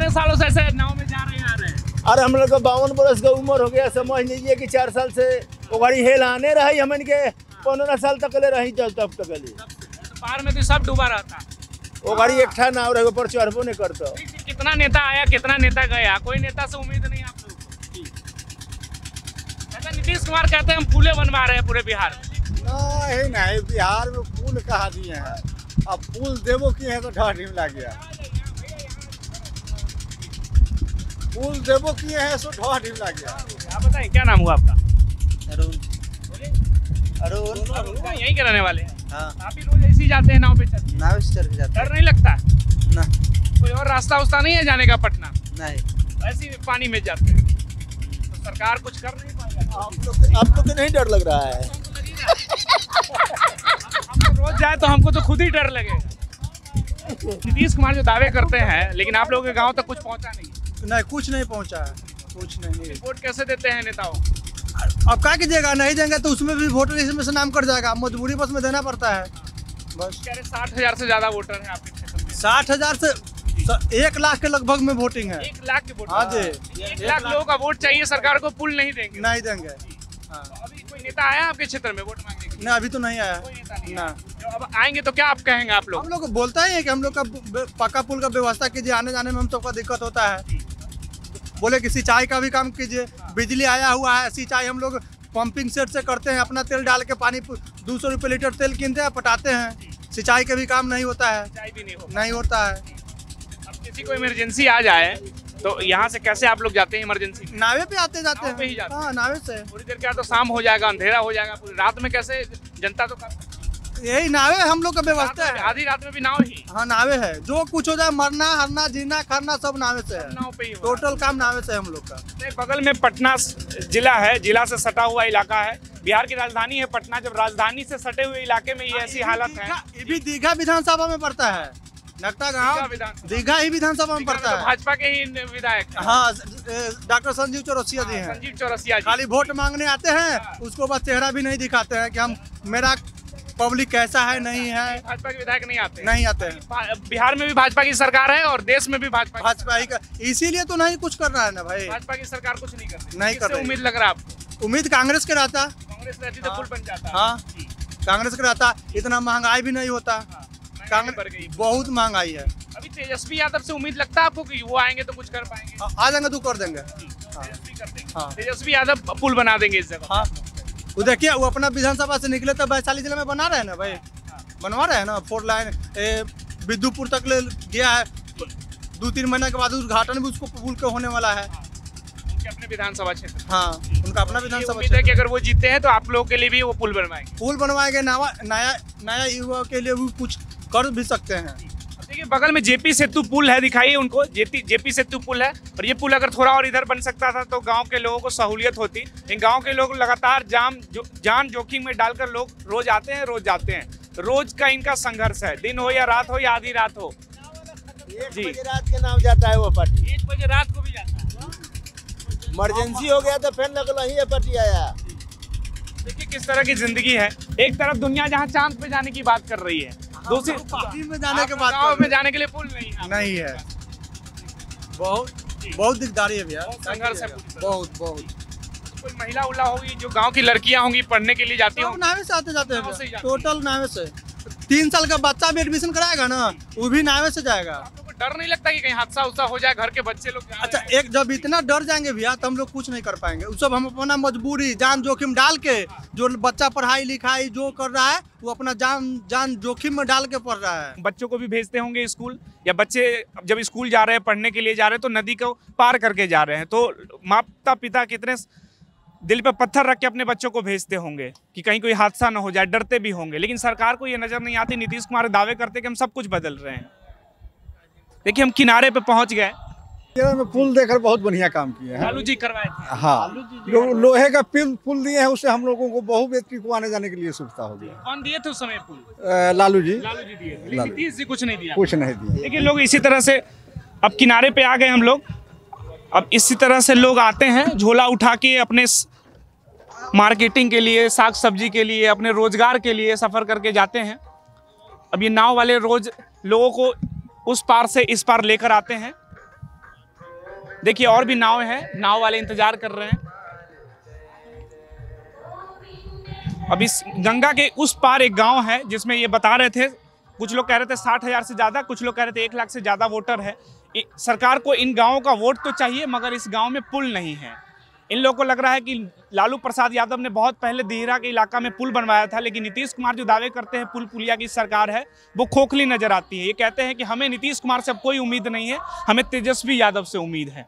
कितने सालों से ऐसे नाव में जा रहे हैं आ रहे हैं? अरे हम लोग का 52 बरस का उम्र हो गया, समझ लीजिए कि 4 साल से वो गाड़ी हेल आने रही, हमन के 15 साल तक ले रही तब तक ले। पार में तो सब डूबा रहता, वो गाड़ी एक ठा नाव रहे ऊपर चढ़बो नहीं करता। कितना नेता आया कितना नेता गया, कोई नेता से उम्मीद नहीं आप लोग को? ऐसा नीतीश कुमार कहते हैं हम पुलें बनवा रहे हैं पूरे बिहार में। नहीं, बिहार में पुल कहा दिए हैं, अब पुल देवो किए हैं तो ढाढ़ी में लग गया। पुल देवो किए हैं सो ढाढ़ी में लग गया। आप बताइए क्या नाम हुआ आपका? अरुण। यहीं के रहने वाले हैं? हाँ। आप ही रोज ऐसे ही जाते हैं नाव पे चढ़? नाव से चढ़ के जाते डर नहीं लगता? ना। कोई और रास्ता उस्ता नहीं है जाने का पटना? नहीं। ऐसे ही पानी में जाते हैं तो सरकार कुछ कर नहीं पाएगा? आप लोग को नहीं डर लग रहा है? हम रोज जाए तो हमको तो खुद ही डर लगेगा। नीतीश कुमार जो दावे करते हैं लेकिन आप लोगों के गांव तक कुछ पहुंचा नहीं? कुछ नहीं पहुंचा है, कुछ नहीं। वोट कैसे देते हैं नेताओं? अब क्या कीजिएगा, नहीं देंगे तो उसमें भी वोटर लिस्ट में से नाम कट जाएगा, मजबूरी बस में देना पड़ता है बस। कह रहे 60,000 से ज्यादा वोटर हैं आपके क्षेत्र में। 60,000 से 1 लाख के लगभग में वोटिंग है। 1 लाख के वोट? हाँ जी। 1 लाख लोगों का वोट चाहिए, सरकार को पुल नहीं देंगे? नहीं देंगे। हाँ। तो अभी कोई नेता आया आपके क्षेत्र में वोट मांगने के लिए? नहीं, अभी तो नहीं आया। कोई नेता नहीं ना। आया। अब आएंगे तो क्या आप कहेंगे? आप लोग हम लोग बोलता ही है कि हम लोग का पक्का पुल का व्यवस्था कीजिए, आने जाने में हम सबका दिक्कत होता है। बोले कि सिंचाई का भी काम कीजिए, बिजली आया हुआ है, सिंचाई हम लोग पंपिंग सेट से करते हैं, अपना तेल डाल के पानी 200 रुपये लीटर तेल कीनते हैं, पटाते हैं। सिंचाई का भी काम नहीं होता है, सिंचाई भी नहीं होता है। अब किसी को इमरजेंसी आ जाए तो यहाँ से कैसे आप लोग जाते हैं इमरजेंसी? नावे पे आते जाते नाव पे ही जाते हैं। हाँ, नावे से। थोड़ी देर क्या तो शाम हो जाएगा, अंधेरा हो जाएगा, पूरी रात में कैसे जनता तो यही नावे हम लोग का व्यवस्था है। आधी रात में भी नाव ही? हाँ, नावे है, जो कुछ हो जाए, मरना हरना जीना खरना सब नावे से है। नाव पे ही टोटल काम नावे से है हम लोग का। बगल में पटना जिला है, जिला से सटा हुआ इलाका है, बिहार की राजधानी है पटना। जब राजधानी से सटे हुए इलाके में ये ऐसी हालत है। ये भी दीघा विधानसभा में पड़ता है, नगता गाँव दीघा ही विधानसभा में पड़ता है। भाजपा के ही विधायक? हाँ, डॉक्टर संजीव चौरसिया जी हैं। संजीव चौरसिया जी खाली वोट मांगने आते हैं, उसको बस चेहरा भी नहीं दिखाते हैं कि हम मेरा पब्लिक कैसा है नहीं है। भाजपा के विधायक नहीं आते? नहीं आते हैं। बिहार में भी भाजपा की सरकार है और देश में भी भाजपा ही का, इसीलिए तो नहीं कुछ कर रहा है ना भाई। भाजपा की सरकार कुछ नहीं कर नहीं कर रही। उम्मीद लग रहा है आपको? उम्मीद कांग्रेस के रहता। कांग्रेस रहती तो पुल बन जाता। हाँ, कांग्रेस का रहता, इतना महंगाई भी नहीं होता। कांग्रेस बहुत महंगाई है। अभी तेजस्वी यादव से उम्मीद लगता है आपको कि वो आएंगे तो कुछ कर पाएंगे? आ जाएंगे तो कर देंगे। तेजस्वी यादव पुल बना देंगे इस जगह। हाँ, वो देखिए, वो अपना विधानसभा से निकले तो वैशाली जिले में बना रहे हैं ना भाई, बनवा रहे हैं ना 4 लाइन। विद्युपुर तक ले गया है, 2-3 महीने के बाद उद्घाटन भी उसको पुल के होने वाला है। उनके अपने विधानसभा क्षेत्र? हाँ, उनका अपना विधानसभा उम्मीद है कि अगर वो जीते हैं तो आप लोगों के लिए भी वो पुल बनवाएंगे? पुल बनवाएंगे, नया युवा के लिए भी कुछ कर भी सकते हैं। देखिए बगल में जेपी सेतु पुल है, दिखाइए उनको। जेपी सेतु पुल है और ये पुल अगर थोड़ा और इधर बन सकता था तो गांव के लोगों को सहूलियत होती। इन गांव के लोग लगातार जान जोखिम में डालकर लोग रोज आते हैं रोज जाते हैं। रोज का इनका संघर्ष है, दिन हो या रात हो या आधी रात हो। 1 बजे रात के नाम जाता है वो पार्टी, 1 बजे रात को भी जाता है। इमरजेंसी हो गया तो फिर लगल ही पार्टी आया। देखिए किस तरह की जिंदगी है। एक तरफ दुनिया जहाँ चांद पे जाने की बात कर रही है, दूसरी पार्टी में जाने के बाद गाँव में जाने के लिए पुल नहीं है। बहुत दिकदारी है भैया, संघर्ष है बहुत। कोई महिला उला होगी जो गांव की लड़कियां होंगी पढ़ने के लिए जाती होंगी? नावे से आते जाते हैं, टोटल नावे से। 3 साल का बच्चा भी एडमिशन कराएगा ना, वो भी नावे से जाएगा। आपको डर नहीं लगता कि कहीं हादसा उसा हो जाए, घर के बच्चे लोग? अच्छा, एक जब इतना डर जाएंगे भैया तो हम लोग कुछ नहीं कर पाएंगे। उस सब हम अपना मजबूरी जान जोखिम डाल के, जो बच्चा पढ़ाई लिखाई जो कर रहा है वो अपना जान जोखिम में डाल के पढ़ रहा है। बच्चों को भी भेजते होंगे स्कूल, या बच्चे जब स्कूल जा रहे हैं पढ़ने के लिए जा रहे हैं तो नदी को पार करके जा रहे हैं, तो माता पिता कितने दिल पे पत्थर रख के अपने बच्चों को भेजते होंगे कि कहीं कोई हादसा ना हो जाए, डरते भी होंगे। लेकिन सरकार को ये नजर नहीं आती। नीतीश कुमार दावे करते कि हम सब कुछ बदल रहे हैं। देखिए हम किनारे पे पहुंच गए। में पुल देकर बहुत बढ़िया काम किया है। लालू जी करवाए थे। हाँ, लोहे का पुल दिए हैं, उससे हम लोगों को बहु व्यक्ति को आने जाने के लिए सुविधा हो गया। कौन दिए थे उस समय पुल? लालू जी दिए थे। नीतीश जी कुछ नहीं दिया? कुछ नहीं दिया। देखिए लोग इसी तरह से अब किनारे पे आ गए हम लोग। अब इसी तरह से लोग आते हैं झोला उठा के अपने मार्केटिंग के लिए, साग सब्जी के लिए, अपने रोजगार के लिए सफर करके जाते हैं। अब ये नाव वाले रोज लोगों को उस पार से इस पार लेकर आते हैं देखिए और भी नाव है, नाव वाले इंतजार कर रहे हैं। अब इस गंगा के उस पार एक गांव है जिसमें ये बता रहे थे, कुछ लोग कह रहे थे 60,000 से ज्यादा, कुछ लोग कह रहे थे 1 लाख से ज्यादा वोटर है। सरकार को इन गांवों का वोट तो चाहिए, मगर इस गांव में पुल नहीं है। इन लोगों को लग रहा है कि लालू प्रसाद यादव ने बहुत पहले देहरा के इलाका में पुल बनवाया था, लेकिन नीतीश कुमार जो दावे करते हैं पुल पुलिया की सरकार है, वो खोखली नजर आती है। ये कहते हैं कि हमें नीतीश कुमार से अब कोई उम्मीद नहीं है, हमें तेजस्वी यादव से उम्मीद है।